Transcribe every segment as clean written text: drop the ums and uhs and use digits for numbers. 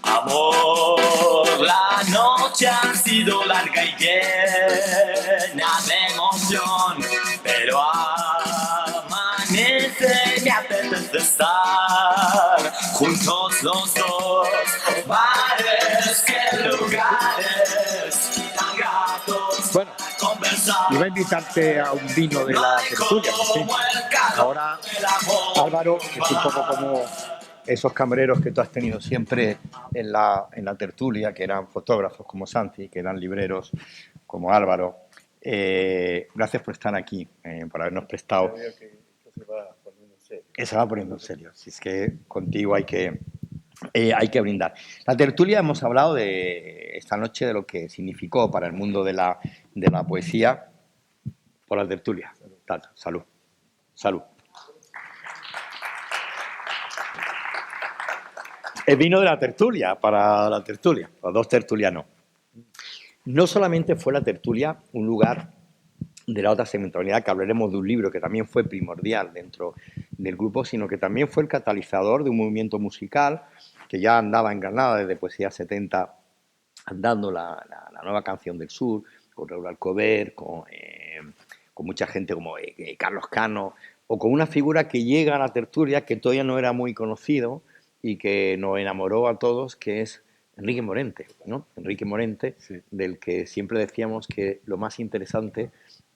Amor, la noche ha sido larga y llena de emoción, pero amanece, me apetece estar juntos los dos. Bares que lugares tan gratos. Bueno, iba a invitarte a un vino de la tertulia, ¿sí? Ahora, Álvaro, que es un poco como esos camareros que tú has tenido siempre en la tertulia, que eran fotógrafos como Santi, que eran libreros como Álvaro. Gracias por estar aquí, por habernos prestado. Se va poniendo en serio. Si es que contigo hay que brindar. La tertulia hemos hablado de esta noche de lo que significó para el mundo de la poesía por la tertulia. Salud. Salud. El vino de la tertulia, para la tertulia, los dos tertulianos. No solamente fue la tertulia un lugar de la otra segmentalidad, que hablaremos de un libro que también fue primordial dentro del grupo, sino que también fue el catalizador de un movimiento musical que ya andaba en Granada desde Poesía 70, andando la nueva canción del sur, con Raúl Alcover, con mucha gente como Carlos Cano, o con una figura que llega a la tertulia que todavía no era muy conocido y que nos enamoró a todos, que es Enrique Morente, ¿no? Enrique Morente, sí. Del que siempre decíamos que lo más interesante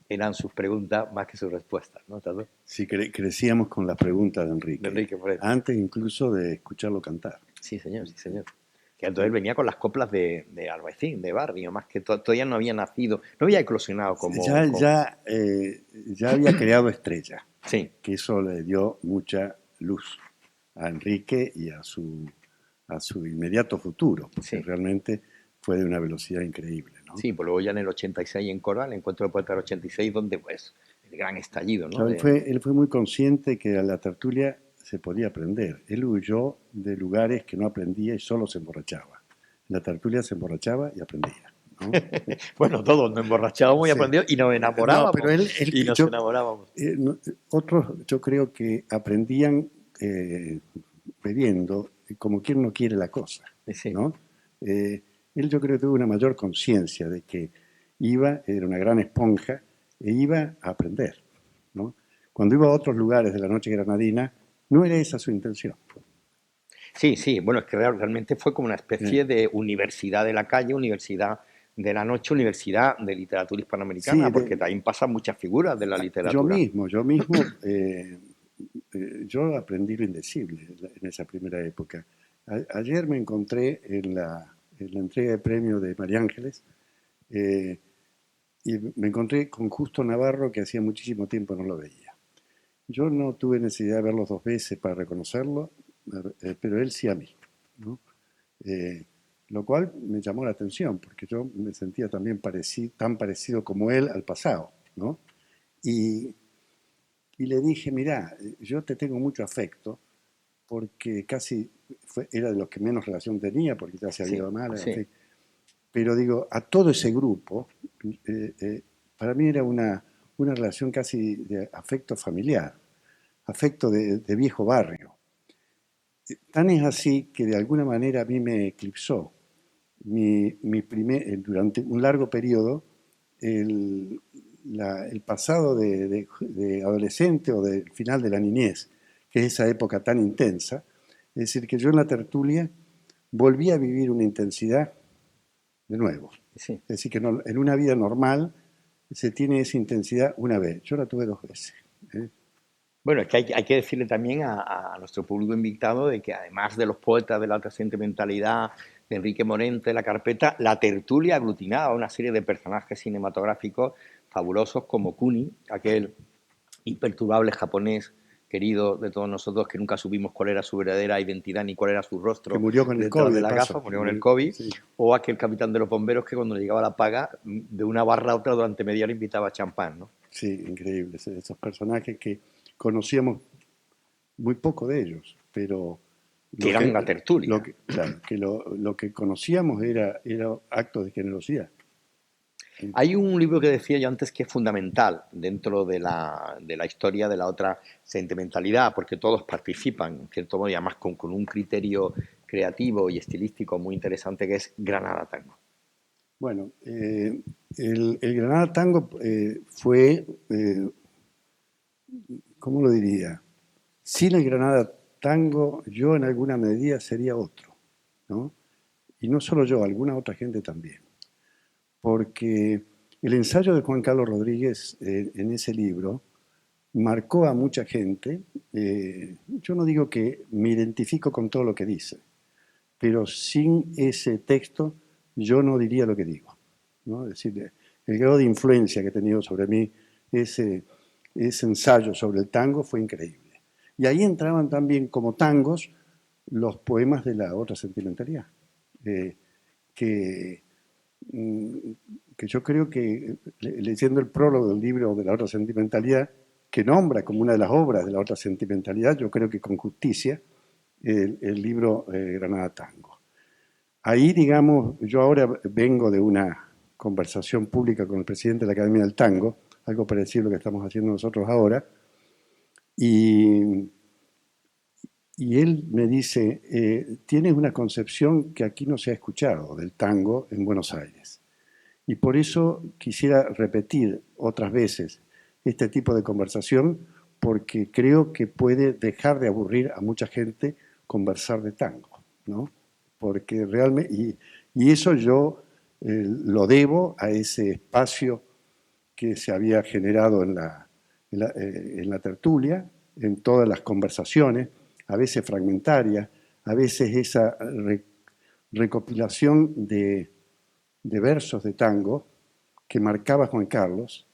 eran sus preguntas más que sus respuestas, ¿no? Sí, crecíamos con las preguntas de Enrique Morente. Antes incluso de escucharlo cantar. Sí, señor, sí, señor. Que entonces él venía con las coplas de Albaicín, de barrio, más que todavía no había nacido, no había eclosionado como... Ya había creado estrella. Sí. Que eso le dio mucha luz a Enrique y a su inmediato futuro, porque sí. Realmente fue de una velocidad increíble, ¿no? Sí, pues luego ya en el 86 en Córdoba, el encuentro de poetas del 86, donde pues el gran estallido, ¿no? Claro, él fue muy consciente que a la tertulia se podía aprender. Él huyó de lugares que no aprendía y solo se emborrachaba. En la tertulia se emborrachaba y aprendía, ¿no? Bueno, todos nos emborrachábamos y aprendíamos y nos enamorábamos. No, pero enamorábamos. Otros yo creo que aprendían bebiendo como quien no quiere la cosa, sí. ¿no? Él yo creo que tuvo una mayor conciencia de que era una gran esponja e iba a aprender, ¿no? Cuando iba a otros lugares de la noche granadina, no era esa su intención. Sí, bueno, es que realmente fue como una especie de universidad de la calle, universidad de la noche, universidad de literatura hispanoamericana, sí, porque también pasan muchas figuras de la literatura. Yo mismo yo aprendí lo indecible en esa primera época. Ayer me encontré en la entrega de premio de María Ángeles y me encontré con Justo Navarro, que hacía muchísimo tiempo no lo veía. Yo no tuve necesidad de verlo 2 veces para reconocerlo, pero él sí a mí, ¿no? Lo cual me llamó la atención, porque yo me sentía también tan parecido como él al pasado, ¿no? Y le dije, mirá, yo te tengo mucho afecto, porque casi era de los que menos relación tenía, porque ya se había ido mal, sí. En fin. Pero digo, a todo ese grupo, para mí era una relación casi de afecto familiar, afecto de viejo barrio. Tan es así que de alguna manera a mí me eclipsó durante un largo periodo el pasado de adolescente o del final de la niñez, que es esa época tan intensa. Es decir, que yo en la tertulia volví a vivir una intensidad de nuevo. Sí. Es decir, que en una vida normal se tiene esa intensidad una vez. Yo la tuve 2 veces. Bueno, es que hay que decirle también a nuestro público invitado de que además de los poetas de la alta sentimentalidad, de Enrique Morente, la carpeta, la tertulia aglutinaba una serie de personajes cinematográficos fabulosos como Kuni, aquel imperturbable japonés querido de todos nosotros, que nunca supimos cuál era su verdadera identidad ni cuál era su rostro. Que murió con el COVID. De la gafa, murió con el COVID. Sí. O aquel capitán de los bomberos que cuando le llegaba la paga, de una barra a otra durante media hora invitaba a champán, ¿no? Sí, increíble. Esos personajes que conocíamos muy poco de ellos, pero... Que eran una tertulia. Claro, que lo que conocíamos era actos de generosidad. Hay un libro que decía yo antes que es fundamental dentro de la historia de la otra sentimentalidad, porque todos participan, en cierto modo, y además con un criterio creativo y estilístico muy interesante, que es Granada Tango. Bueno, el Granada Tango fue, ¿cómo lo diría? Sin el Granada Tango, yo en alguna medida sería otro, ¿no? Y no solo yo, alguna otra gente también. Porque el ensayo de Juan Carlos Rodríguez en ese libro marcó a mucha gente. Yo no digo que me identifico con todo lo que dice, pero sin ese texto yo no diría lo que digo, ¿no? Es decir, el grado de influencia que ha tenido sobre mí ese ensayo sobre el tango fue increíble. Y ahí entraban también como tangos los poemas de la otra sentimentalidad, que yo creo que, leyendo el prólogo del libro de la otra sentimentalidad, que nombra como una de las obras de la otra sentimentalidad, yo creo que con justicia, el libro Granada Tango. Ahí, digamos, yo ahora vengo de una conversación pública con el presidente de la Academia del Tango, algo parecido a lo que estamos haciendo nosotros ahora, y él me dice, tienes una concepción que aquí no se ha escuchado del tango en Buenos Aires. Y por eso quisiera repetir otras veces este tipo de conversación, porque creo que puede dejar de aburrir a mucha gente conversar de tango, ¿no? Porque realmente, y eso yo lo debo a ese espacio que se había generado en la tertulia, en todas las conversaciones, a veces fragmentarias, a veces esa recopilación de versos de tango que marcaba Juan Carlos,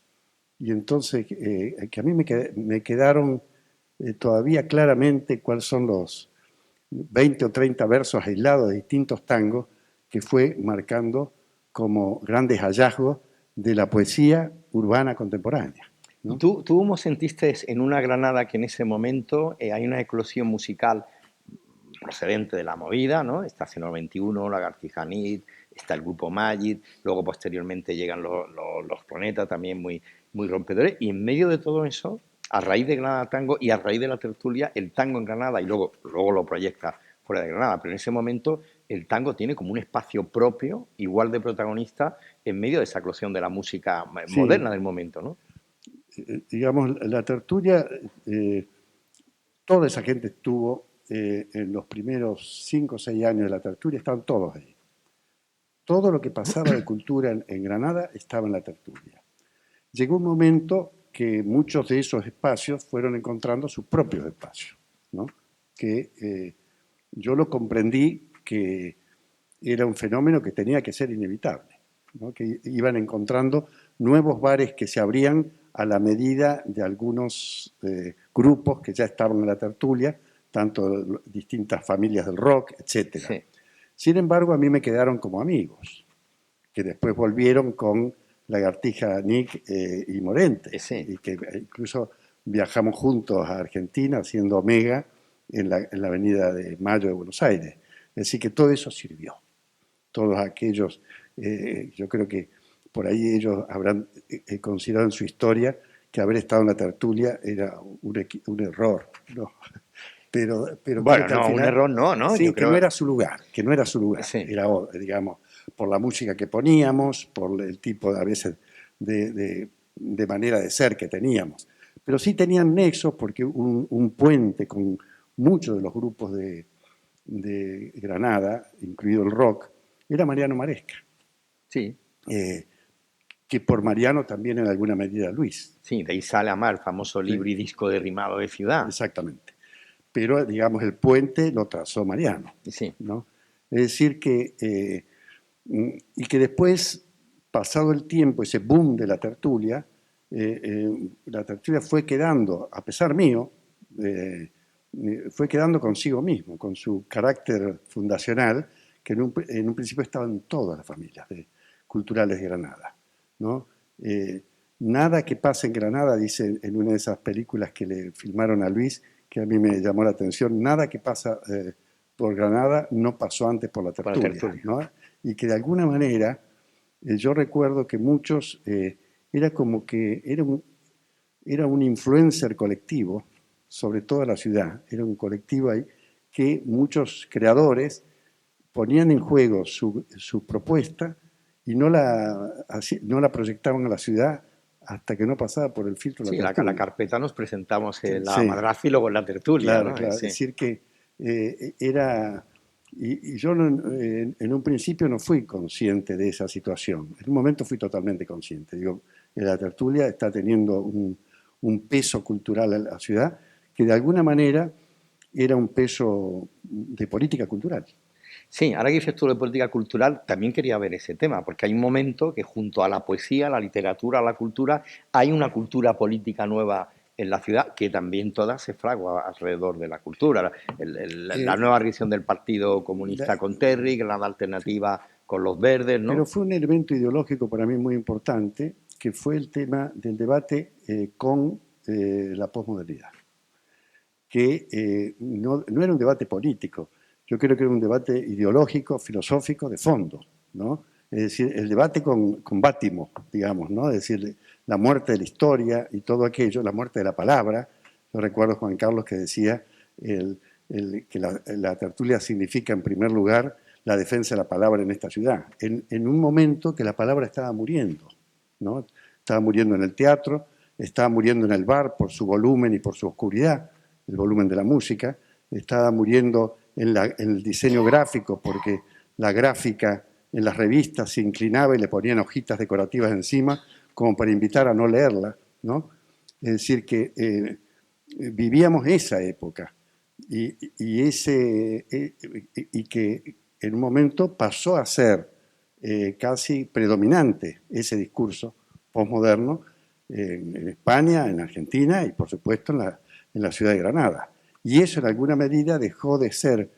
y entonces que a mí me quedaron todavía claramente cuáles son los 20 o 30 versos aislados de distintos tangos que fue marcando como grandes hallazgos de la poesía urbana contemporánea, ¿no? ¿Y tú cómo sentiste en una Granada que en ese momento hay una eclosión musical procedente de la movida, ¿no? Está Ceno 21, Lagartija Nit, está el grupo Magic, luego posteriormente llegan los Planeta, también muy, muy rompedores, y en medio de todo eso, a raíz de Granada Tango y a raíz de la tertulia, el tango en Granada, y luego lo proyecta fuera de Granada, pero en ese momento el tango tiene como un espacio propio, igual de protagonista, en medio de esa eclosión de la música moderna del momento, ¿no? Digamos, la tertulia, toda esa gente estuvo en los primeros 5 o 6 años de la tertulia, estaban todos ahí. Todo lo que pasaba de cultura en Granada estaba en la tertulia. Llegó un momento que muchos de esos espacios fueron encontrando sus propios espacios, ¿no? Que yo lo comprendí que era un fenómeno que tenía que ser inevitable, ¿no? Que iban encontrando nuevos bares que se abrían a la medida de algunos grupos que ya estaban en la tertulia, tanto distintas familias del rock, etc. Sí. Sin embargo, a mí me quedaron como amigos, que después volvieron con Lagartija, Nick y Morente, sí. Y que incluso viajamos juntos a Argentina haciendo Omega en la avenida de Mayo de Buenos Aires. Es decir, que todo eso sirvió. Todos aquellos, yo creo que por ahí ellos habrán considerado en su historia que haber estado en la tertulia era un error, ¿no? Pero bueno, no, final, un error no. Sí, yo creo... no era su lugar, que no era su lugar. Sí. Era, digamos, por la música que poníamos, por el tipo a veces de manera de ser que teníamos. Pero sí tenían nexos porque un puente con muchos de los grupos de Granada, incluido el rock, era Mariano Maresca. Sí. Que por Mariano también en alguna medida Luis. Sí, de ahí sale Amar, el famoso libro y disco de Rimado de Ciudad. Exactamente. Pero, digamos, el puente lo trazó Mariano, sí. ¿no? Es decir, que y que después, pasado el tiempo, ese boom de la tertulia fue quedando, a pesar mío, fue quedando consigo mismo, con su carácter fundacional, que en un principio estaban todas las familias culturales de Granada, ¿no? Nada que pase en Granada, dice en una de esas películas que le filmaron a Luis, que a mí me llamó la atención, nada que pasa por Granada no pasó antes por la tertulia, ¿no? Y que de alguna manera yo recuerdo que muchos, era como que era un influencer colectivo sobre toda la ciudad. Era un colectivo ahí que muchos creadores ponían en juego su propuesta y no la proyectaban a la ciudad hasta que no pasaba por el filtro de Sí, la la tertulia. carpeta nos presentamos en la Sí. madraza y luego en la tertulia, Claro, ¿no? claro. Sí. Es decir que era... Y yo en un principio no fui consciente de esa situación. En un momento fui totalmente consciente. Digo, la tertulia está teniendo un peso cultural en la ciudad que de alguna manera era un peso de política cultural. Sí, ahora que dices tú de política cultural, también quería ver ese tema, porque hay un momento que junto a la poesía, la literatura, la cultura, hay una cultura política nueva en la ciudad que también toda se fragua alrededor de la cultura. La nueva visión del Partido Comunista con Terry, la alternativa con los verdes, Pero ¿no? fue un elemento ideológico para mí muy importante, que fue el tema del debate con la posmodernidad, que no era un debate político, yo creo que era un debate ideológico, filosófico, de fondo, ¿no? Es decir, el debate con Bátimo, digamos, ¿no? Es decir, la muerte de la historia y todo aquello, la muerte de la palabra. Yo recuerdo a Juan Carlos que decía que la tertulia significa, en primer lugar, la defensa de la palabra en esta ciudad, en un momento que la palabra estaba muriendo, ¿no? Estaba muriendo en el teatro, estaba muriendo en el bar por su volumen y por su oscuridad, el volumen de la música, estaba muriendo en el diseño gráfico porque la gráfica en las revistas se inclinaba y le ponían hojitas decorativas encima como para invitar a no leerla, ¿no? Es decir, que vivíamos esa época y que en un momento pasó a ser casi predominante ese discurso postmoderno en España, en Argentina y por supuesto en la ciudad de Granada. Y eso en alguna medida dejó de ser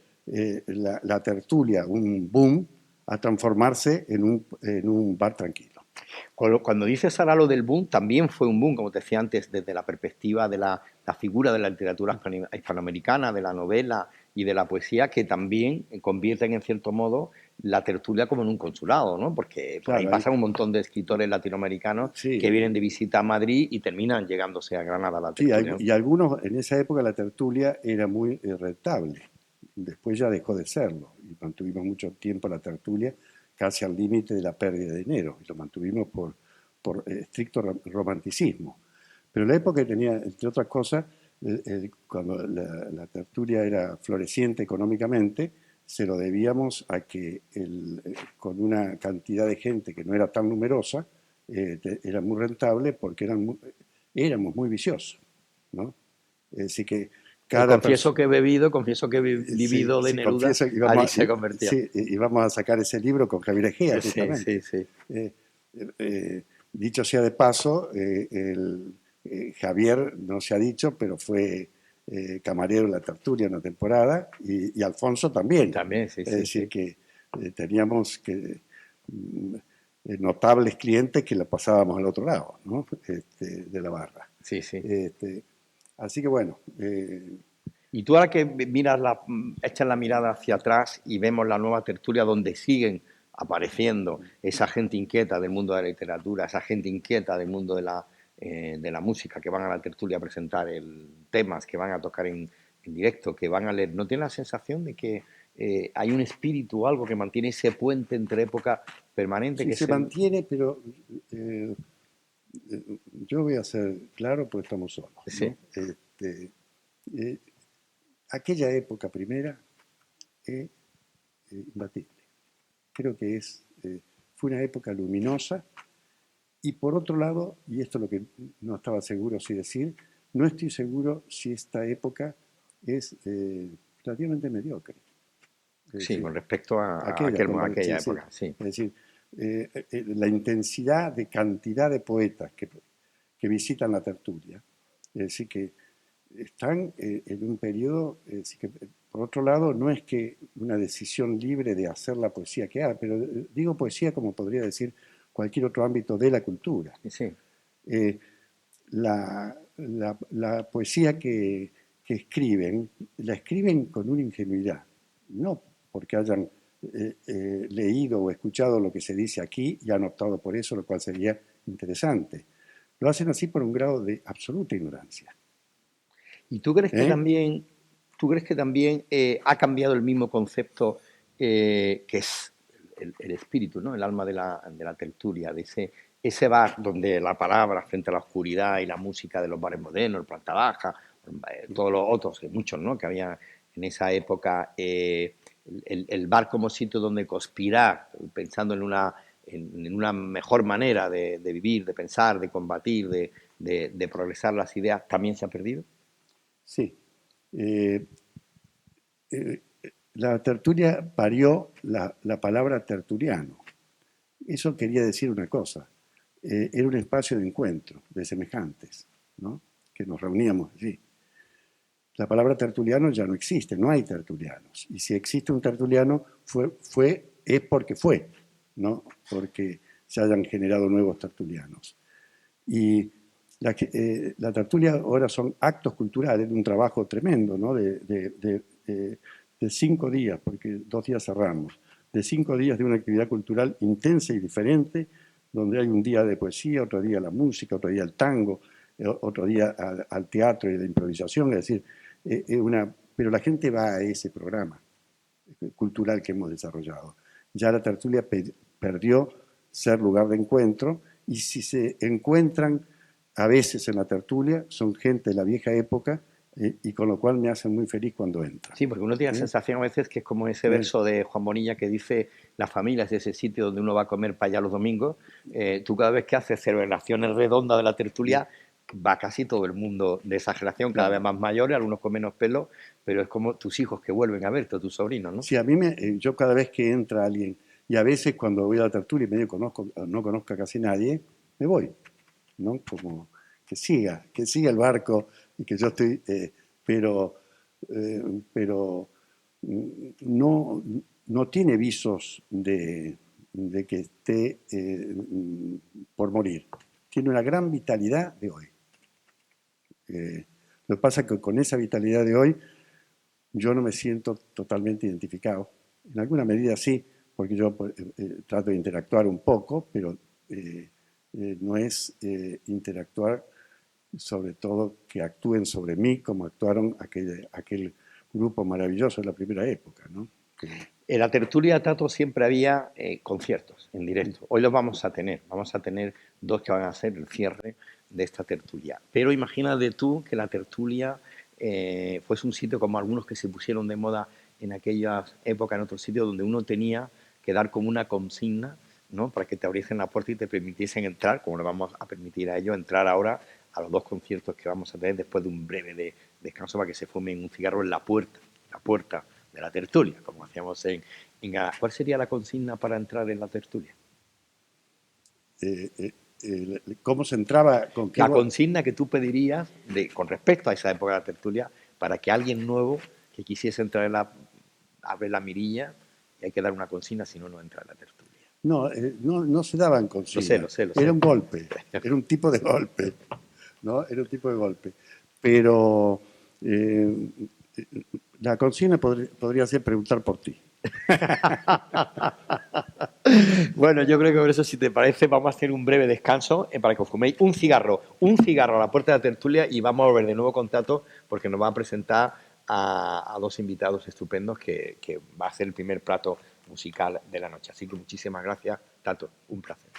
la tertulia un boom a transformarse en un bar tranquilo. Cuando dices ahora lo del boom, también fue un boom, como te decía antes, desde la perspectiva de la figura de la literatura hispanoamericana, de la novela y de la poesía, que también convierten en cierto modo la tertulia como en un consulado, ¿no? Porque por ahí Claro, pasan un montón de escritores latinoamericanos sí, que vienen de visita a Madrid y terminan llegándose a Granada a la sí, tertulia, ¿no? y algunos, en esa época la tertulia era muy rentable. Después ya dejó de serlo y mantuvimos mucho tiempo la tertulia casi al límite de la pérdida de dinero y lo mantuvimos por estricto romanticismo. Pero la época tenía, entre otras cosas, cuando la tertulia era floreciente económicamente, se lo debíamos a que con una cantidad de gente que no era tan numerosa, era muy rentable porque éramos muy viciosos, ¿no? Es decir, que cada Confieso que he bebido, confieso que he sí, vivido de sí, Neruda, confieso que allí se convertía. sí, y vamos a sacar ese libro con Javier Egea, Sí, sí, justamente. sí. Eh, Dicho sea de paso, Javier no se ha dicho, pero fue camarero en la tertulia una temporada, y Alfonso también. También, sí, Es sí, decir, sí. que teníamos notables clientes que la pasábamos al otro lado, ¿no? De la barra. Sí, sí. Así que bueno. Y tú ahora que miras echas la mirada hacia atrás y vemos la nueva tertulia donde siguen apareciendo esa gente inquieta del mundo de la literatura, esa gente inquieta del mundo de la música, que van a la tertulia a presentar temas, que van a tocar en directo, que van a leer. ¿No tienes la sensación de que hay un espíritu o algo que mantiene ese puente entre época permanente? Sí, Que se mantiene, pero eh, yo voy a ser claro, pues estamos solos, ¿no? Sí. Eh, Aquella época primera es imbatible. Creo que fue una época luminosa y por otro lado, y esto es lo que no estaba seguro si decir, no estoy seguro si esta época es relativamente mediocre. Es Sí, decir, con respecto a aquella sí, época, sí. es decir, la intensidad de cantidad de poetas que visitan la tertulia, es decir, que están en un periodo, es decir, que por otro lado no es que una decisión libre de hacer la poesía que haga, pero digo poesía como podría decir cualquier otro ámbito de la cultura. Sí. La poesía que escriben, la escriben con una ingenuidad, no porque hayan leído o escuchado lo que se dice aquí y han optado por eso, lo cual sería interesante. Lo hacen así por un grado de absoluta ignorancia. ¿Y tú crees que también ha cambiado el mismo concepto que es el espíritu, ¿no? El alma de la tertulia, de ese bar donde la palabra frente a la oscuridad y la música de los bares modernos, el planta baja, todos los otros, que muchos, ¿no? Que había en esa época, el bar como sitio donde conspirar, pensando en una mejor manera de vivir, de pensar, de combatir, de progresar las ideas, ¿también se ha perdido? Sí. Eh, eh, la tertulia parió la palabra tertuliano. Eso quería decir una cosa. Era un espacio de encuentro de semejantes, ¿no? Que nos reuníamos allí. La palabra tertuliano ya no existe, no hay tertulianos. Y si existe un tertuliano, es porque fue, no porque se hayan generado nuevos tertulianos. Y la tertulia ahora son actos culturales de un trabajo tremendo, ¿no? de 5 días, porque 2 días cerramos, de 5 días de una actividad cultural intensa y diferente, donde hay un día de poesía, otro día la música, otro día el tango, otro día al teatro y la improvisación, es decir, pero la gente va a ese programa cultural que hemos desarrollado. Ya la tertulia perdió ser lugar de encuentro, y si se encuentran a veces en la tertulia, son gente de la vieja época, y con lo cual me hacen muy feliz cuando entran. Sí, porque uno tiene la sensación a veces que es como ese verso de Juan Bonilla que dice: la familia es ese sitio donde uno va a comer para allá los domingos. Tú cada vez que haces celebraciones redondas de la tertulia, va casi todo el mundo de esa generación, cada vez más mayores, algunos con menos pelo, pero es como tus hijos que vuelven a verte, tus sobrinos, ¿no? Sí, yo cada vez que entra alguien, y a veces cuando voy a la tertulia y medio no conozco a casi nadie, me voy, ¿no? Como que siga el barco y que yo estoy, pero no tiene visos de que esté por morir. Tiene una gran vitalidad de hoy. Lo que pasa es que con esa vitalidad de hoy yo no me siento totalmente identificado. En alguna medida sí, porque yo trato de interactuar un poco, pero no es interactuar sobre todo que actúen sobre mí como actuaron aquel grupo maravilloso de la primera época, ¿no? En la tertulia, Tato, siempre había conciertos en directo. Hoy los vamos a tener 2 que van a ser el cierre de esta tertulia. Pero imagínate tú que la tertulia fuese un sitio como algunos que se pusieron de moda en aquellas épocas, en otros sitios, donde uno tenía que dar como una consigna, ¿no? Para que te abriesen la puerta y te permitiesen entrar, como le vamos a permitir a ellos entrar ahora a los 2 conciertos que vamos a tener después de un breve descanso para que se fumen un cigarro en la puerta de la tertulia, como hacíamos en ¿Cuál sería la consigna para entrar en la tertulia? ¿Cómo se entraba? ¿Con qué? La consigna que tú pedirías con respecto a esa época de la tertulia para que alguien nuevo que quisiese entrar abre la mirilla, y hay que dar una consigna, si no, no entra en la tertulia. No se daban consignas. Lo sé. Era un golpe, era un tipo de golpe, ¿no? Era un tipo de golpe. Pero la consigna podría ser preguntar por ti. Bueno, yo creo que por eso, si te parece, vamos a hacer un breve descanso para que os fuméis un cigarro a la puerta de la tertulia, y vamos a volver de nuevo con Tato, porque nos va a presentar a 2 invitados estupendos que va a ser el primer plato musical de la noche. Así que muchísimas gracias, Tato, un placer.